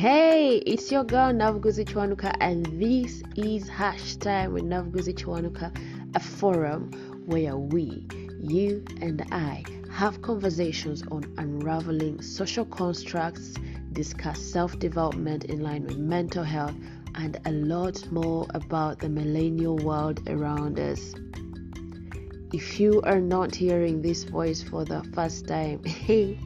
Hey, it's your girl Navguzi Chwanuka, and this is Hashtime with Navguzi Chwanuka, a forum where we, you and I, have conversations on unraveling social constructs, discuss self-development in line with mental health, and a lot more about the millennial world around us. If you are not hearing this voice for the first time, hey,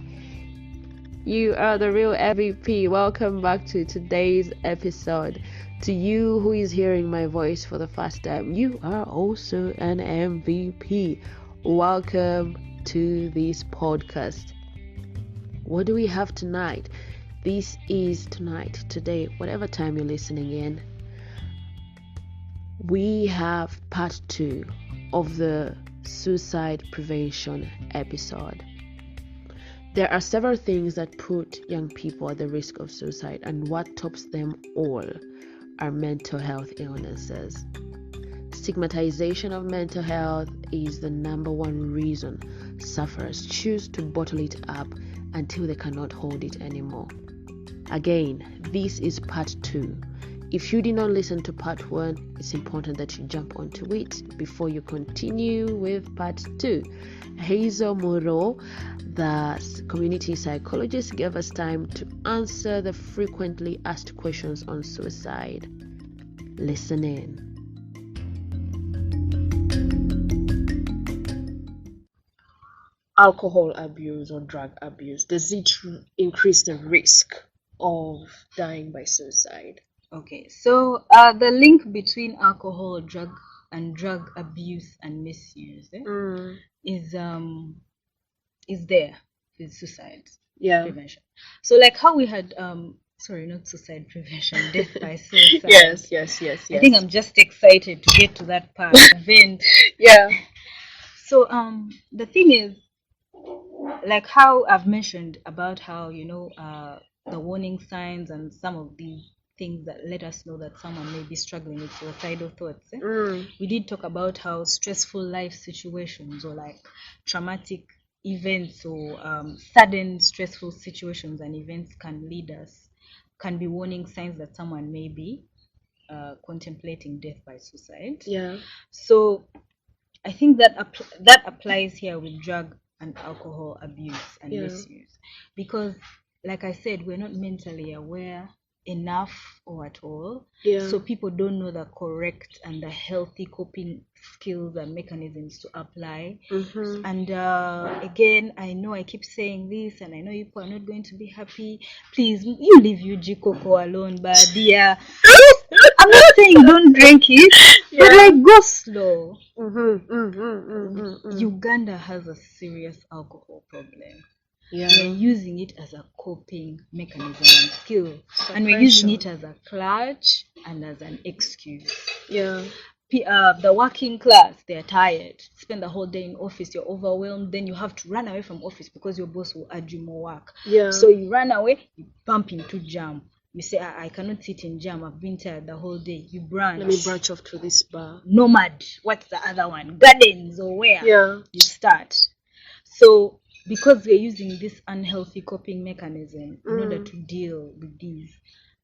you are the real MVP. Welcome back to today's episode. To you who is hearing my voice for the first time, you are also an MVP. Welcome to this podcast. What do we have tonight? This is today, whatever time you're listening in. We have part 2 of the suicide prevention episode. There are several things that put young people at the risk of suicide, and what tops them all are mental health illnesses. Stigmatization of mental health is the number one reason sufferers choose to bottle it up until they cannot hold it anymore. Again, this is part 2. If you did not listen to part 1, it's important that you jump onto it before you continue with part 2. Hazel Muriro, the community psychologist, gave us time to answer the frequently asked questions on suicide. Listen in. Alcohol abuse or drug abuse, does it increase the risk of dying by suicide? Okay, so the link between alcohol, drug abuse and misuse is there with suicide prevention. So like how we had not suicide prevention, death by suicide. Yes. I think I'm just excited to get to that part. Vent. Yeah. So the thing is, like how I've mentioned about how the warning signs and some of the things that let us know that someone may be struggling with suicidal thoughts. We did talk about how stressful life situations or like traumatic events or sudden stressful situations and events can be warning signs that someone may be contemplating death by suicide. Yeah. So I think that applies here with drug and alcohol abuse and misuse, because like I said, we're not mentally aware enough or at all, so people don't know the correct and the healthy coping skills and mechanisms to apply. And again, I know I keep saying this and I know people are not going to be happy. Please, you leave UG Coco alone, but dear, I'm not saying don't drink it, but like go slow. Uganda has a serious alcohol problem. We're using it as a coping mechanism and skill, and we're using it as a clutch and as an excuse. The working class, they're tired, spend the whole day in office, you're overwhelmed, then you have to run away from office because your boss will urge you more work. So you run away, you bump into jam. You say, I cannot sit in jam, I've been tired the whole day. You branch. Let me branch off to this bar. Nomad. What's the other one? Gardens or where? You start. So because we're using this unhealthy coping mechanism in order to deal with these,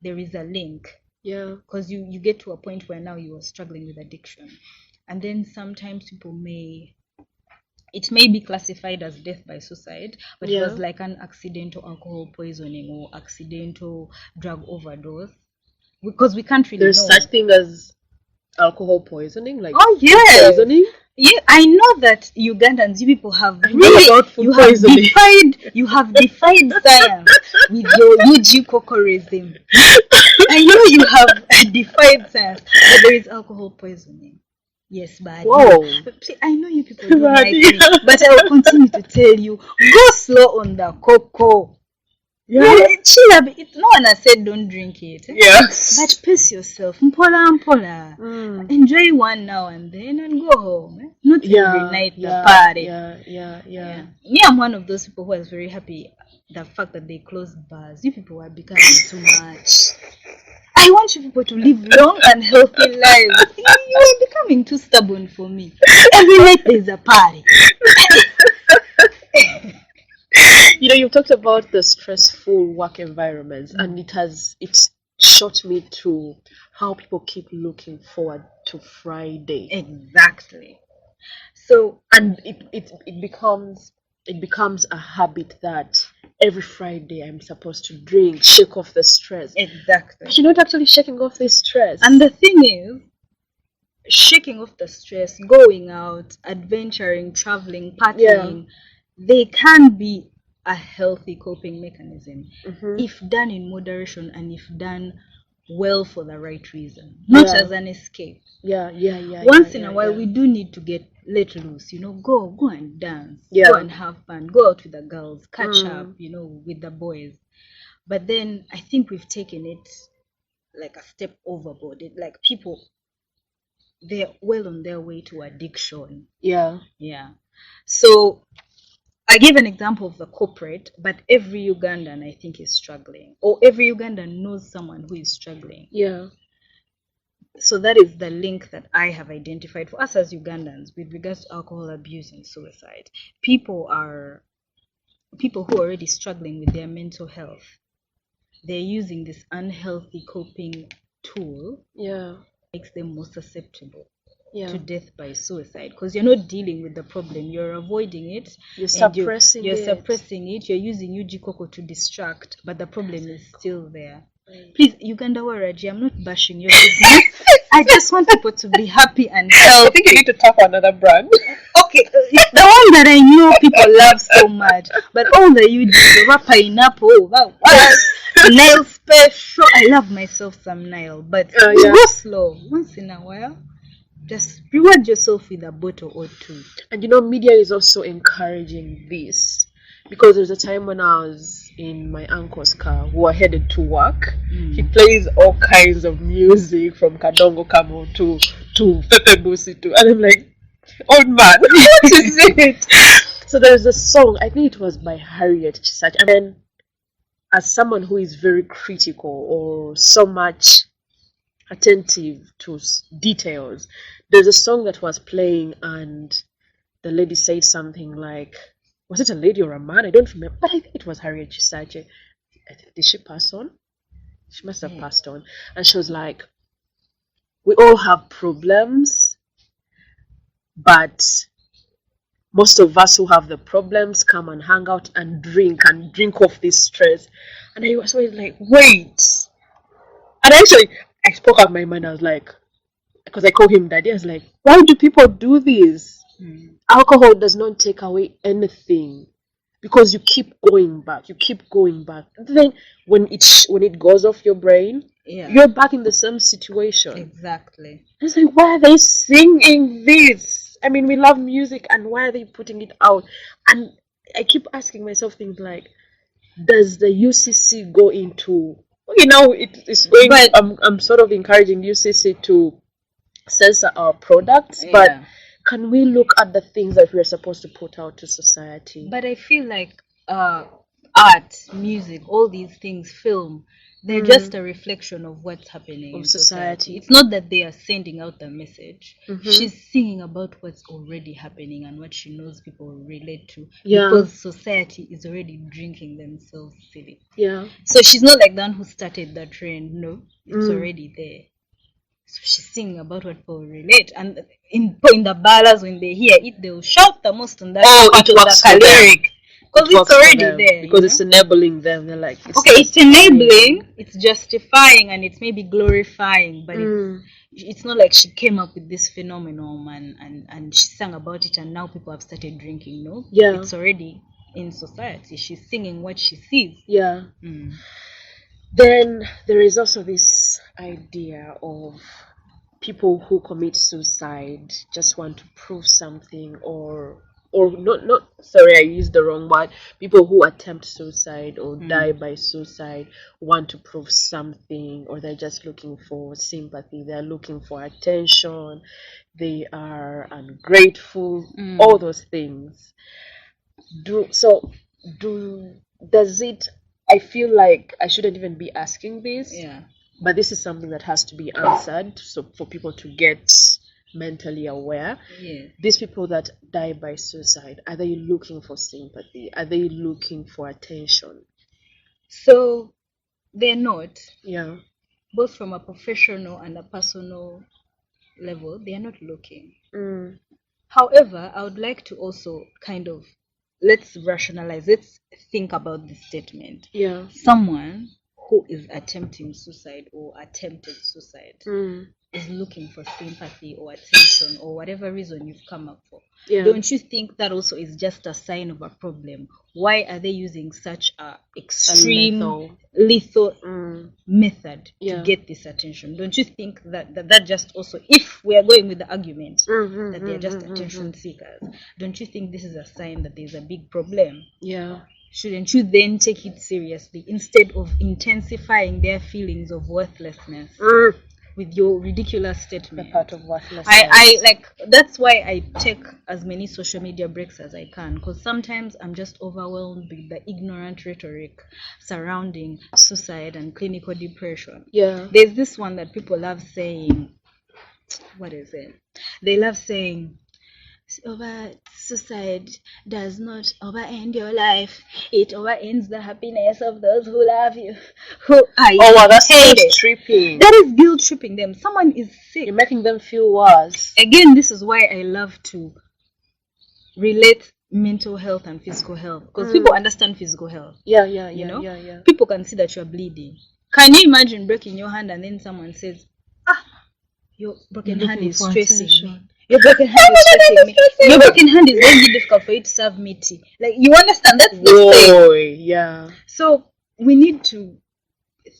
there is a link. Because you get to a point where now you are struggling with addiction. And then sometimes it may be classified as death by suicide, but it was like an accidental alcohol poisoning or accidental drug overdose. Because we can't really know. There's such thing as alcohol poisoning? Like poisoning? Yeah, I know that Ugandans, you people have you have defied science with your UG cocorism. I know you have defied science, but there is alcohol poisoning. Yes, but I know you people don't like me, but I will continue to tell you, go slow on the cocoa. Chill a bit. No one has said don't drink it. But pace yourself. Mpola. Enjoy one now and then and go home. Not every night the party. Me, I'm one of those people who is very happy the fact that they closed bars. You people are becoming too much. I want you people to live long and healthy lives. You are becoming too stubborn for me. Every night there's a party. you talked about the stressful work environments, and it's shot me to how people keep looking forward to Friday. Exactly. So, and it becomes a habit that every Friday I'm supposed to drink, shake off the stress. Exactly. But you're not actually shaking off this stress. And the thing is, shaking off the stress, going out, adventuring, traveling, partying, they can be a healthy coping mechanism if done in moderation and if done well for the right reason, not as an escape. Once in a while, we do need to get let loose, go and dance, go and have fun, go out with the girls, catch up, with the boys. But then I think we've taken it like a step overboard. Like people, they're well on their way to addiction. Yeah. So I gave an example of the corporate, but every Ugandan I think is struggling, or every Ugandan knows someone who is struggling. Yeah. So that is the link that I have identified for us as Ugandans with regards to alcohol abuse and suicide. People who are already struggling with their mental health. They're using this unhealthy coping tool. Makes them more susceptible to death by suicide, because you're not dealing with the problem, you're avoiding it, you're suppressing it, you're using Ujikoko to distract, but the problem is still there. Please, Uganda Waraji, I'm not bashing your business. I just want people to be happy and healthy. I think you need to tap another brand. Okay, it's the one that I know people love so much, but all the Uji, pineapple, nail special. I love myself some nail, but go slow. Once in a while, just reward yourself with a bottle or two. And media is also encouraging this, because there's a time when I was in my uncle's car, we were headed to work. He plays all kinds of music from Kadongo Kamo to Pepe Busi to, and I'm like, old man, what is it? So there's a song, I think it was by Harriet Chisach, and then as someone who is very critical or so much attentive to details, there's a song that was playing and the lady said something like, was it a lady or a man? I don't remember, but I think it was Harriet Chisache. Did she pass on? She must have passed on. And she was like, we all have problems, but most of us who have the problems come and hang out and drink off this stress. And I was like, wait. And actually, I spoke out my mind. I was like, because I call him daddy, I was like, why do people do this? Alcohol does not take away anything, because you keep going back. Then when it goes off your brain, you're back in the same situation. Exactly. It's like, why are they singing this? I mean, we love music, and why are they putting it out? And I keep asking myself things like, does the UCC go into, it's going, but I'm sort of encouraging UCC to censor our products, but can we look at the things that we're supposed to put out to society? But I feel like art, music, all these things, film, they're just a reflection of what's happening in society. It's not that they are sending out the message. She's singing about what's already happening and what she knows people relate to, because society is already drinking themselves silly. So she's not like the one who started the trend. No, it's already there. So she's singing about what people relate, and in the ballers, when they hear it, they'll shout the most on that part of the lyric, because it's already there. Because it's enabling them. They're like, it's enabling, it's justifying, and it's maybe glorifying, but it's not like she came up with this phenomenon and she sang about it, and now people have started drinking. No, it's already in society. She's singing what she sees. Then there is also this idea of people who commit suicide just want to prove something, or not sorry, I used the wrong word. People who attempt suicide or die by suicide want to prove something, or they're just looking for sympathy, they're looking for attention, they are ungrateful, all those things. Does it, I feel like I shouldn't even be asking this, but this is something that has to be answered, so for people to get mentally aware. Yeah. These people that die by suicide, are they looking for sympathy? Are they looking for attention? So they're not. Yeah. Both from a professional and a personal level, they are not looking. However, I would like to also kind of let's rationalize, let's think about this statement. Yeah. Someone who is attempting suicide or attempted suicide is looking for sympathy or attention or whatever reason you've come up for. Yeah. Don't you think that also is just a sign of a problem? Why are they using such a extreme, lethal method to get this attention? Don't you think that just also, if we are going with the argument that they are just attention seekers, don't you think this is a sign that there's a big problem? Yeah. Shouldn't you then take it seriously instead of intensifying their feelings of worthlessness with your ridiculous statement? The part of worthlessness. I like, that's why I take as many social media breaks as I can, because sometimes I'm just overwhelmed with the ignorant rhetoric surrounding suicide and clinical depression. Yeah. There's this one that people love saying, what is it? They love saying, suicide does not overend your life, it overends the happiness of those who love you. That's guilt tripping. That is guilt tripping them. Someone is sick, you're making them feel worse. Again, this is why I love to relate mental health and physical health, because people understand physical health. Yeah. People can see that you're bleeding. Can you imagine breaking your hand and then someone says, your broken hand is stressing me. Your broken hand is stressing me. Your broken hand is making it difficult for you to serve me tea. Like, you understand? That's the thing. Yeah. So we need to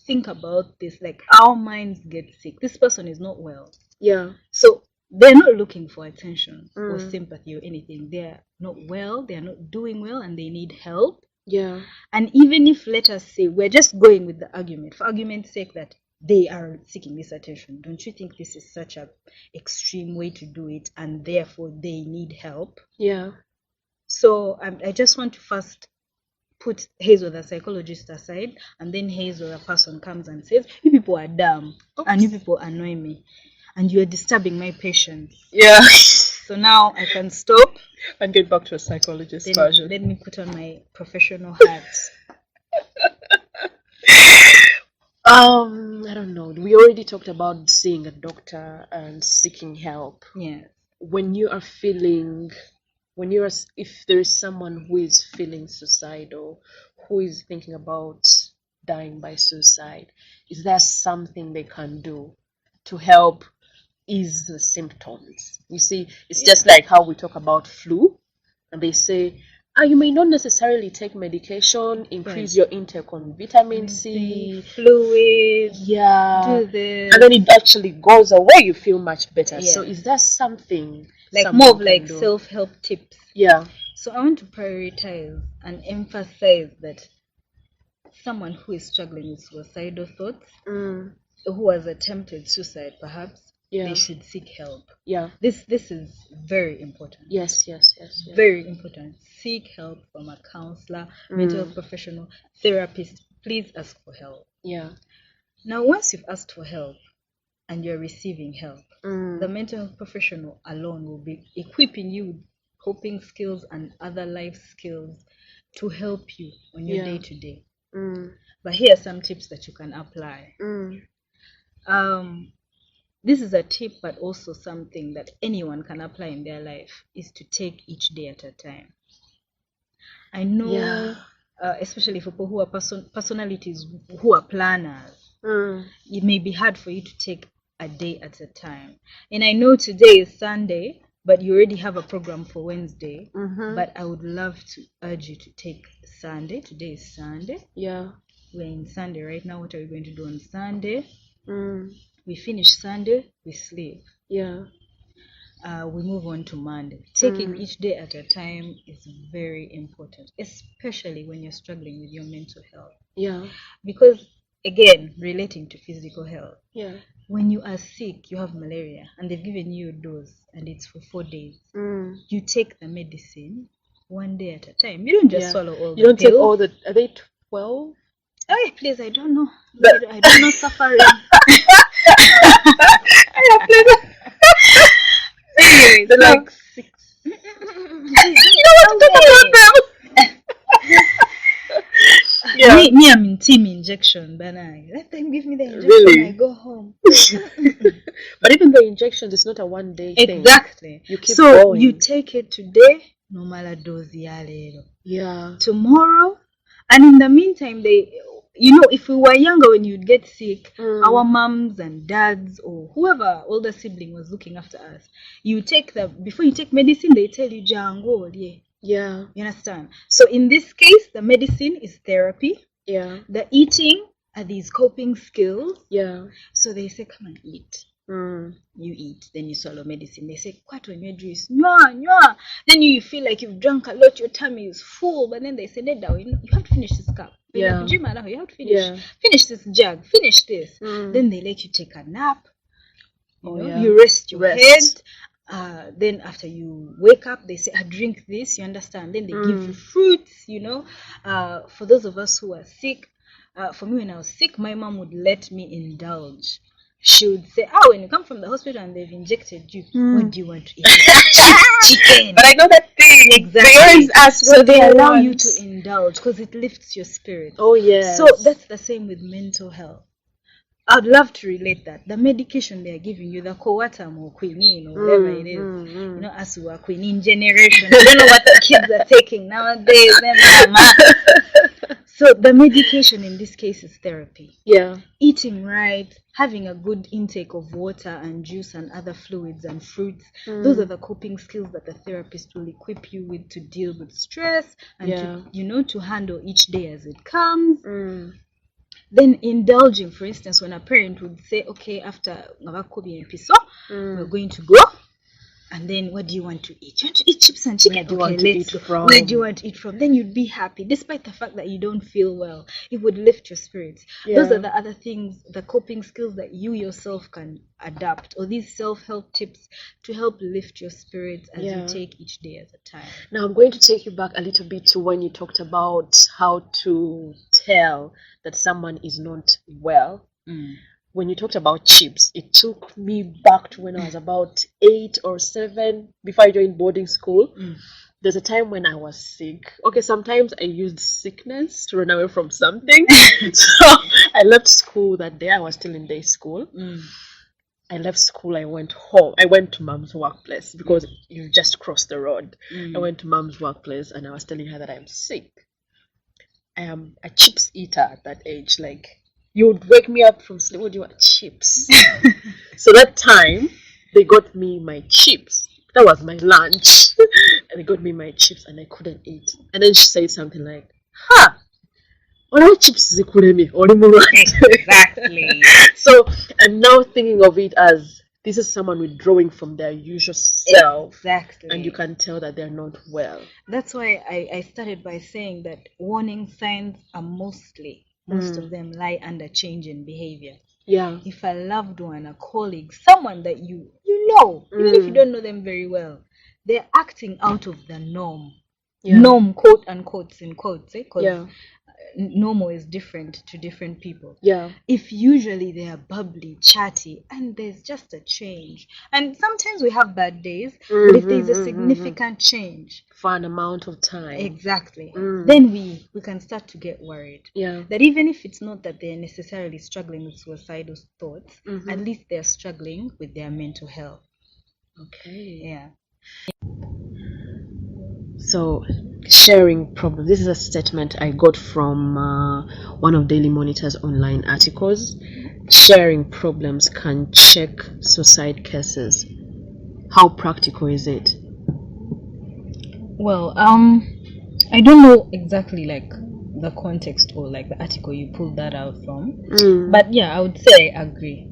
think about this. Like, our minds get sick. This person is not well. Yeah. So they're not looking for attention or sympathy or anything. They're not well. They're not doing well, and they need help. Yeah. And even if, let us say, we're just going with the argument, for argument's sake, that they are seeking this attention, don't you think this is such an extreme way to do it, and therefore they need help? Yeah. So I just want to first put Hazel, the psychologist, aside, and then Hazel, the person, comes and says, you people are dumb. Oops. And you people annoy me, and you are disturbing my patience. Yeah. So now I can stop and get back to a psychologist then version. Let me put on my professional hat. I don't know. We already talked about seeing a doctor and seeking help. Yeah. If there is someone who is feeling suicidal, who is thinking about dying by suicide, is there something they can do to help ease the symptoms? You see, it's just like how we talk about flu, and they say, you may not necessarily take medication, increase your intake on vitamin C, fluids, do this, and then it actually goes away. You feel much better. Yeah. So is that something like more of like self-help tips? Yeah. So I want to prioritize and emphasize that someone who is struggling with suicidal thoughts, who has attempted suicide perhaps, they should seek help. Yeah. This is very important. Yes. Very important. Seek help from a counselor, mental health professional, therapist. Please ask for help. Yeah. Now, once you've asked for help and you're receiving help, the mental health professional alone will be equipping you with coping skills and other life skills to help you on your day-to-day. But here are some tips that you can apply. This is a tip, but also something that anyone can apply in their life, is to take each day at a time. I know, especially for people who are personalities, who are planners, it may be hard for you to take a day at a time. And I know today is Sunday, but you already have a program for Wednesday. But I would love to urge you to take Sunday. Today is Sunday. Yeah. We're in Sunday right now. What are we going to do on Sunday? We finish Sunday, we sleep. Yeah. We move on to Monday. Taking each day at a time is very important, especially when you're struggling with your mental health. Yeah. Because, again, relating to physical health. Yeah. When you are sick, you have malaria, and they've given you a dose, and it's for 4 days. You take the medicine 1 day at a time. You don't just swallow all the pills. You don't take all the... Are they 12? Oh, please, I don't know. I don't know suffering. Anyway, They're so like 6. you You don't want to talk about them. Yeah. Me, I'm in team injection, but I let them give me the injection. Really? I go home. But even the injections, it's not a one day thing. Exactly. You keep so going. you take it today, no matter dose ya lero. Yeah. Tomorrow, and in the meantime, if we were younger when you'd get sick, our moms and dads or whoever older sibling was looking after us, before you take medicine, they tell you jango, Yeah. you understand? So in this case, the medicine is therapy. Yeah. The eating are these coping skills. Yeah. So they say, come and eat. You eat, then you swallow medicine. They say, "Quite on your juice, nywa." Then you feel like you've drunk a lot, your tummy is full. But then they say, "Neda, you have to finish this cup. You have to finish this jug, finish this." Then they let you take a nap. You rest your head. Then after you wake up, they say, drink this. You understand? Then they give you fruits. For those of us who are sick, for me when I was sick, my mom would let me indulge. She would say, when you come from the hospital and they've injected you, what do you want to eat? Chicken. But I know that thing. Exactly. They always ask, so they allow you to indulge because it lifts your spirit. Oh, yeah. So that's the same with mental health. I'd love to relate that. The medication they're giving you, the coatam or quinine or whatever it is, as we are quinine generation, I don't know what the kids are taking nowadays. So the medication in this case is therapy. Yeah. Eating right, having a good intake of water and juice and other fluids and fruits. Those are the coping skills that the therapist will equip you with to deal with stress and to handle each day as it comes. Then indulging, for instance, when a parent would say, okay, after we're going to go, and then what do you want to eat? You want to eat chips and chicken? Where do you want to eat from? Then you'd be happy, despite the fact that you don't feel well. It would lift your spirits. Those are the other things, the coping skills that you yourself can adapt, or these self-help tips to help lift your spirits as you take each day at a time. Now I'm going to take you back a little bit to when you talked about how to tell that someone is not well. When you talked about chips, it took me back to when I was about 8 or 7 before I joined boarding school. There's a time when I was sick. Okay, sometimes I used sickness to run away from something. So I left school that day. I was still in day school. I left school. I went home. I went to mom's workplace because you just crossed the road. I went to mom's workplace and I was telling her that I'm sick. I am a chips eater at that age. Like, you would wake me up from sleep. Would you want chips? So that time, they got me my chips. That was my lunch. And they got me my chips and I couldn't eat. And then she said something like, what chips zikuremi? Exactly. So I'm now thinking of it as this is someone withdrawing from their usual self. Exactly. And you can tell that they're not well. That's why I started by saying that warning signs are most of them lie under change in behavior. Yeah. If a loved one, a colleague, someone that you know, even if you don't know them very well, they're acting out of the norm. Norm, quote unquote, in quotes, because normal is different to different people. If usually they are bubbly, chatty, and there's just a change, and sometimes we have bad days, but if there's a significant change for an amount of time, exactly, then we can start to get worried. That even if it's not that they're necessarily struggling with suicidal thoughts, at least they're struggling with their mental health. Okay. So, sharing problems. This is a statement I got from one of Daily Monitor's online articles. Sharing problems can check suicide cases. How practical is it? Well, I don't know exactly like the context or like the article you pulled that out from, but yeah, I would say I agree.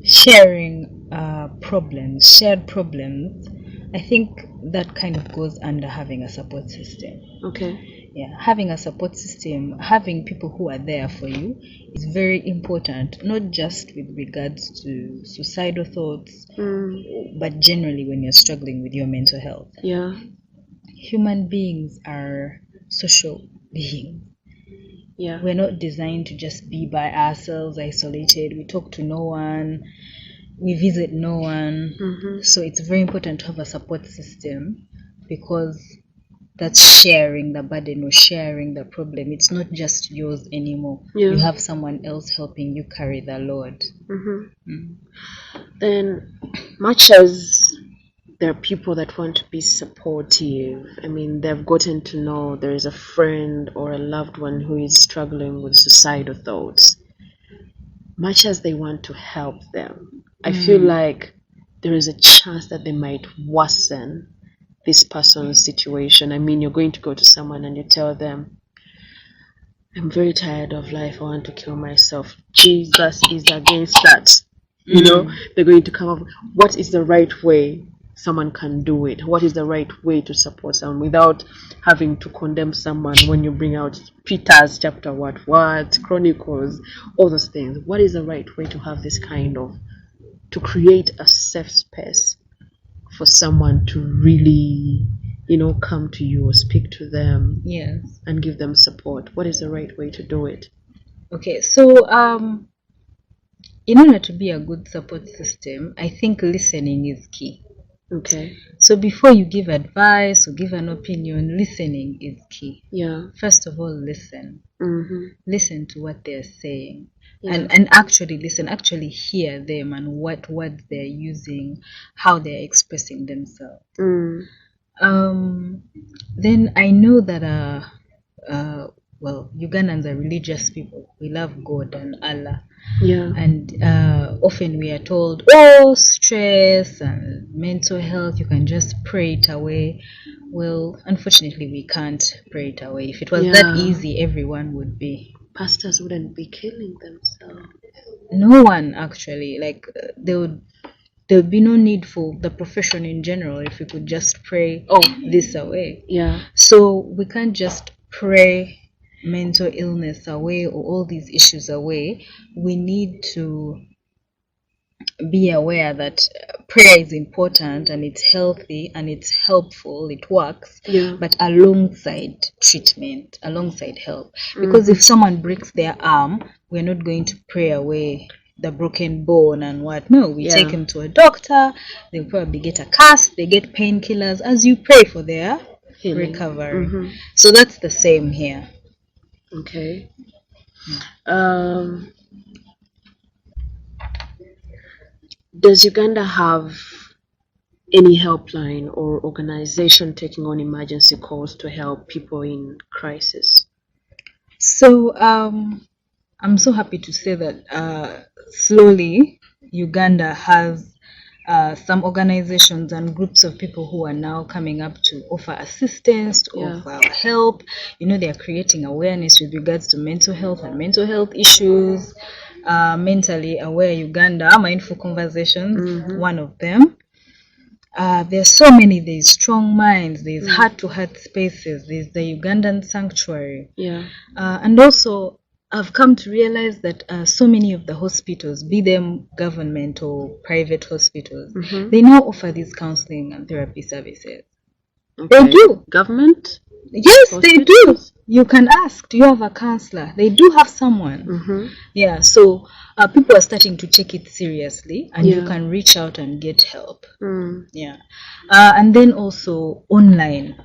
Sharing shared problems, I think that kind of goes under having a support system. Okay. Yeah, having a support system, having people who are there for you is very important, not just with regards to suicidal thoughts, but generally when you're struggling with your mental health. Yeah. Human beings are social beings. We're not designed to just be by ourselves, isolated. We talk to no one. we visit no one. So it's very important to have a support system, because that's sharing the burden or sharing the problem. It's not just yours anymore. You have someone else helping you carry the load. Then, much as there are people that want to be supportive, I mean, they've gotten to know there is a friend or a loved one who is struggling with suicidal thoughts. Much as they want to help them, I feel like there is a chance that they might worsen this person's situation. I mean, you're going to go to someone and you tell them, I'm very tired of life, I want to kill myself. Jesus is against that. You know, they're going to come up, what is the right way someone can do it? What is the right way to support someone without having to condemn someone when you bring out Peter's chapter, what, Chronicles, all those things? What is the right way to have this kind of, to create a safe space for someone to really, you know, come to you or speak to them, Yes, and give them support? What is the right way to do it? okay, so in order to be a good support system, I think listening is key. Okay. So before you give advice or give an opinion, listening is key. Yeah. First of all, listen. Listen to what they're saying. Yeah. And actually listen, actually hear them and what words they're using, how they're expressing themselves. Then I know that well, Ugandans are religious people. We love God and Allah. Yeah. And often we are told, oh, stress and mental health, you can just pray it away. Well, unfortunately, we can't pray it away. If it was that easy, everyone would be. Pastors wouldn't be killing themselves. No one, actually. Like, there would be no need for the profession in general if we could just pray this away. Yeah. So we can't just pray mental illness away or all these issues away. We need to be aware that prayer is important and it's healthy and it's helpful, it works, but alongside treatment, alongside help. Because if someone breaks their arm, we're not going to pray away the broken bone and what. No, we take him to a doctor, they'll probably get a cast, they get painkillers as you pray for their recovery. So that's the same here. Okay. Does Uganda have any helpline or organization taking on emergency calls to help people in crisis? So I'm so happy to say that slowly Uganda has some organizations and groups of people who are now coming up to offer assistance, to offer help. You know, they are creating awareness with regards to mental health and mental health issues. Mentally Aware Uganda, Mindful Conversations, one of them. There's so many. There's Strong Minds, there's Heart-to-Heart Spaces, there's the Ugandan Sanctuary. And also, I've come to realize that so many of the hospitals, be them government or private hospitals, they now offer these counseling and therapy services. They do. Government? Yes, hospitals? They do. You can ask, do you have a counselor? They do have someone. Yeah, so people are starting to take it seriously, and you can reach out and get help. And then also online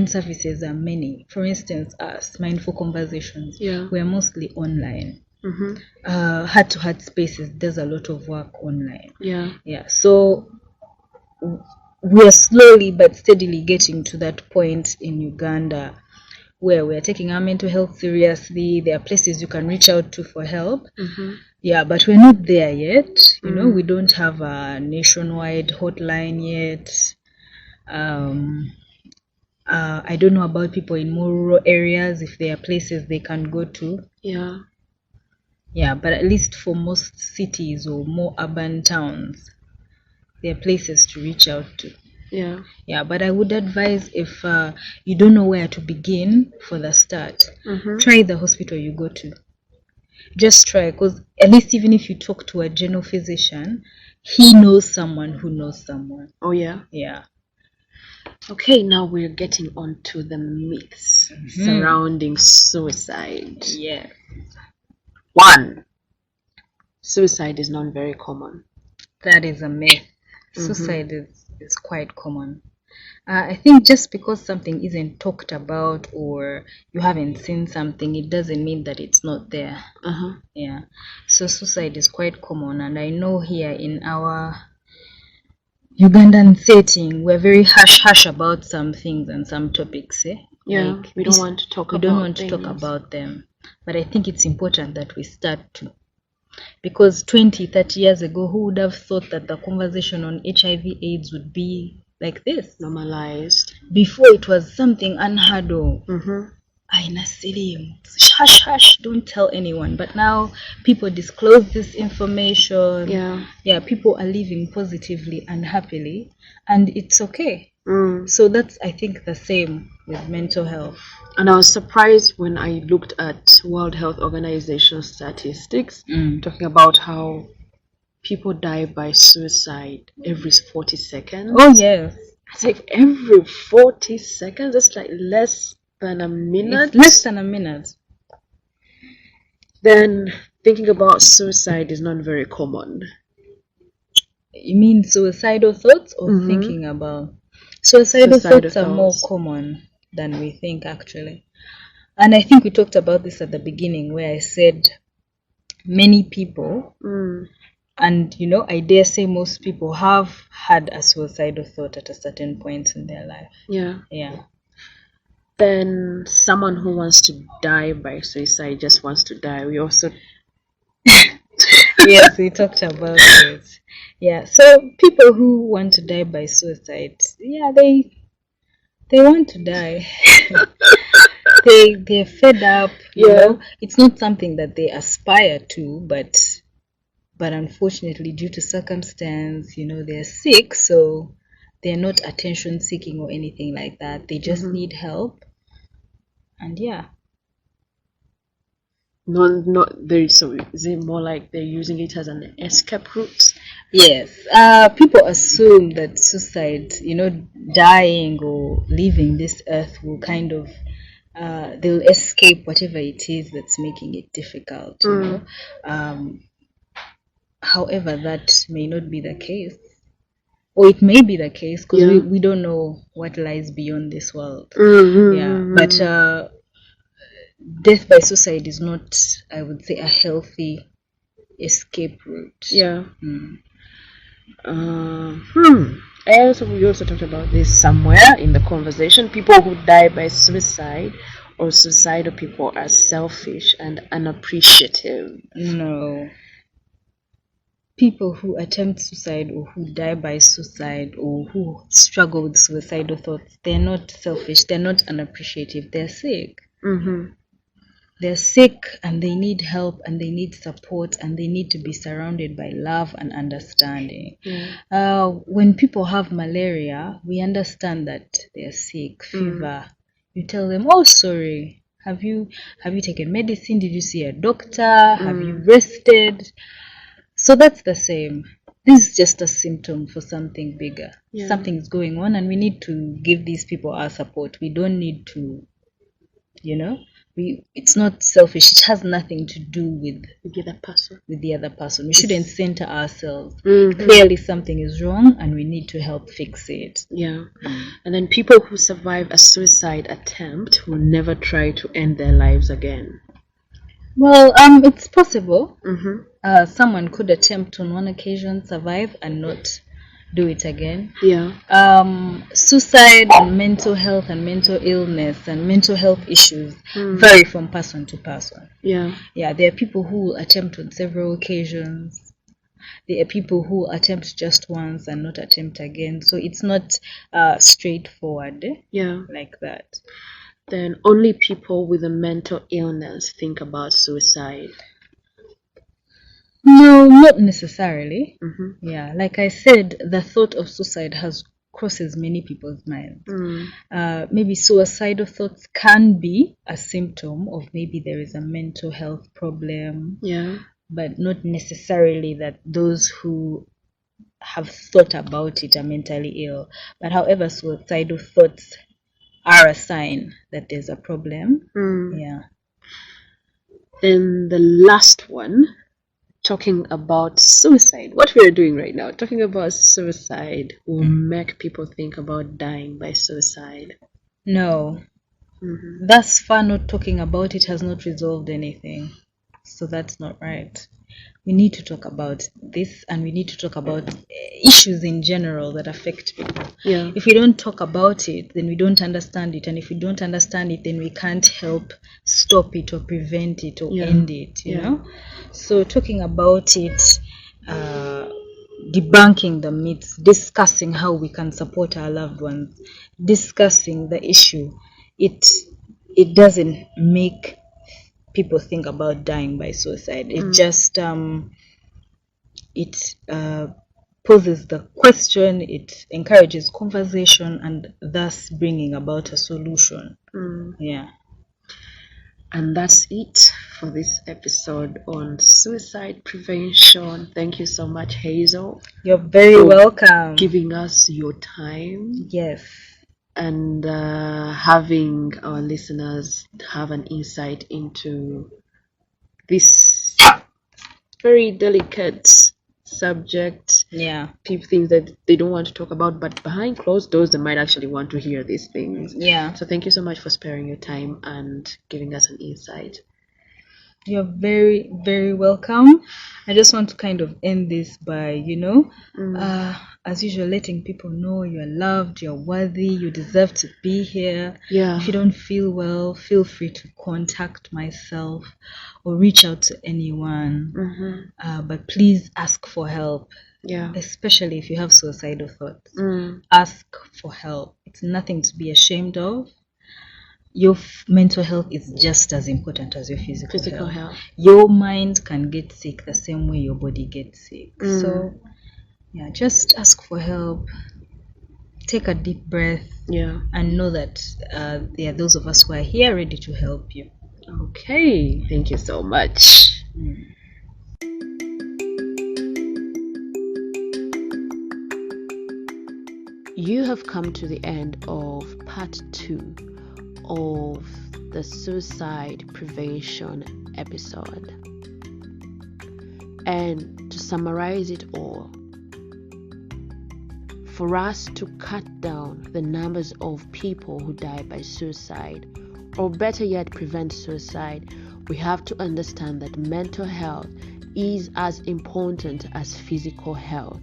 services are many. For instance, us, Mindful Conversations, we're mostly online. Heart-to-Heart Spaces does a lot of work online. So we are slowly but steadily getting to that point in Uganda where we are taking our mental health seriously. There are places you can reach out to for help. But we're not there yet. You know, we don't have a nationwide hotline yet. I don't know about people in more rural areas, if there are places they can go to. But at least for most cities or more urban towns, there are places to reach out to. But I would advise, if you don't know where to begin for the start, try the hospital you go to. Just try, because at least even if you talk to a general physician, he knows someone who knows someone. Okay, now we're getting on to the myths surrounding suicide. 1, suicide is not very common. That is a myth. Suicide is quite common. I think just because something isn't talked about or you haven't seen something, it doesn't mean that it's not there. Yeah. So suicide is quite common, and I know here in our Ugandan setting, we're very hush about some things and some topics. Yeah, like we don't want to talk about. We don't want to talk about them, but I think it's important that we start to. Because 20, 30 years ago, who would have thought that the conversation on HIV/AIDS would be like this? Normalized. Before it was something unheard of. Hush, hush, don't tell anyone. But now people disclose this information. Yeah, people are living positively and happily, and it's okay. So that's, I think, the same with mental health. And I was surprised when I looked at World Health Organization statistics talking about how people die by suicide every 40 seconds. Oh, yes. It's like every 40 seconds. It's like less than a minute. It's less than a minute. Then thinking about suicide is not very common. You mean suicidal thoughts or thinking about? Suicidal thoughts are more common than we think, actually. And I think we talked about this at the beginning where I said many people, and I dare say most people have had a suicidal thought at a certain point in their life. Yeah. Then someone who wants to die by suicide just wants to die. We also yes, we talked about it. Yeah, so people who want to die by suicide, yeah, they want to die. They're fed up. You know, it's not something that they aspire to, but unfortunately, due to circumstance, they're sick, so they're not attention seeking or anything like that. They just need help, and yeah. So is it more like they're using it as an escape route? Yes. People assume that suicide, dying or leaving this earth will kind of they'll escape whatever it is that's making it difficult, however, that may not be the case, or it may be the case because we don't know what lies beyond this world. But death by suicide is not, I would say, a healthy escape route. We also talked about this somewhere in the conversation. People who die by suicide or suicidal people are selfish and unappreciative. No. People who attempt suicide or who die by suicide or who struggle with suicidal thoughts, they're not selfish, they're not unappreciative, they're sick. They're sick and they need help and they need support and they need to be surrounded by love and understanding. When people have malaria, we understand that they're sick, fever. You tell them, oh, sorry, have you taken medicine? Did you see a doctor? Have you rested? So that's the same. This is just a symptom for something bigger. Something is going on and we need to give these people our support. We don't need to, it's not selfish. It has nothing to do with the other person. We shouldn't center ourselves. Clearly something is wrong and we need to help fix it. And then people who survive a suicide attempt will never try to end their lives again. Well, it's possible. Someone could attempt on one occasion, survive, and not do it again. Suicide and mental health and mental illness and mental health issues vary from person to person. There are people who will attempt on several occasions. There are people who attempt just once and not attempt again. So it's not straightforward like that. Then only people with a mental illness think about suicide. No, not necessarily. Like I said, the thought of suicide crosses many people's minds. Maybe suicidal thoughts can be a symptom of maybe there is a mental health problem. But not necessarily that those who have thought about it are mentally ill. But however, suicidal thoughts are a sign that there's a problem. Then the last one, talking about suicide, what we are doing right now, talking about suicide, will make people think about dying by suicide. No. Thus far, not talking about it has not resolved anything. So that's not right. We need to talk about this, and we need to talk about issues in general that affect people. Yeah. If we don't talk about it, then we don't understand it. And if we don't understand it, then we can't help stop it or prevent it or end it, you know? So talking about it, debunking the myths, discussing how we can support our loved ones, discussing the issue, it doesn't make people think about dying by suicide. It just poses the question, it encourages conversation, and thus bringing about a solution. Yeah. And that's it for this episode on suicide prevention. Thank you so much, Hazel. You're very welcome. Giving us your time. Yes. And having our listeners have an insight into this very delicate subject. Yeah. People think that they don't want to talk about, but behind closed doors they might actually want to hear these things. Yeah. So thank you so much for sparing your time and giving us an insight. You're very, very welcome. I just want to kind of end this by, as usual, letting people know you're loved, you're worthy, you deserve to be here. Yeah. If you don't feel well, feel free to contact myself or reach out to anyone. But please ask for help. Yeah. Especially if you have suicidal thoughts. Ask for help. It's nothing to be ashamed of. Your mental health is just as important as your physical health. Your mind can get sick the same way your body gets sick. So, yeah, just ask for help. Take a deep breath. Yeah. And know that there are those of us who are here ready to help you. Okay. Thank you so much. You have come to the end of part 2 of the suicide prevention episode. And to summarize it all, for us to cut down the numbers of people who die by suicide, or better yet prevent suicide, we have to understand that mental health is as important as physical health.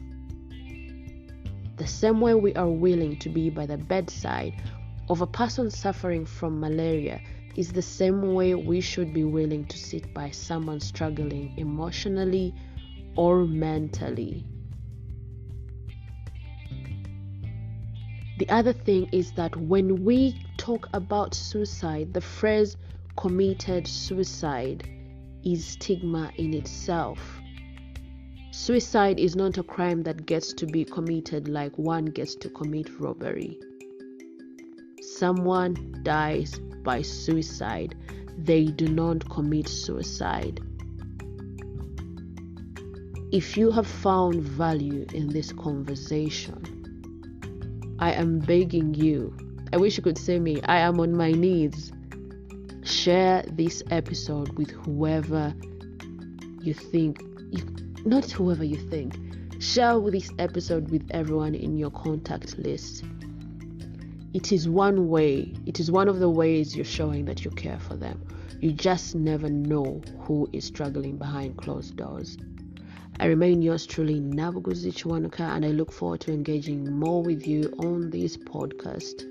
The same way we are willing to be by the bedside of a person suffering from malaria is the same way we should be willing to sit by someone struggling emotionally or mentally. The other thing is that when we talk about suicide, the phrase committed suicide is stigma in itself. Suicide is not a crime that gets to be committed like one gets to commit robbery. Someone dies by suicide. They do not commit suicide. If you have found value in this conversation, I am begging you, I wish you could see me, I am on my knees. Share this episode with whoever you think, not whoever you think, share this episode with everyone in your contact list. It is one of the ways you're showing that you care for them. You just never know who is struggling behind closed doors. I remain yours truly, Nabuguzi Chwanuka, and I look forward to engaging more with you on this podcast.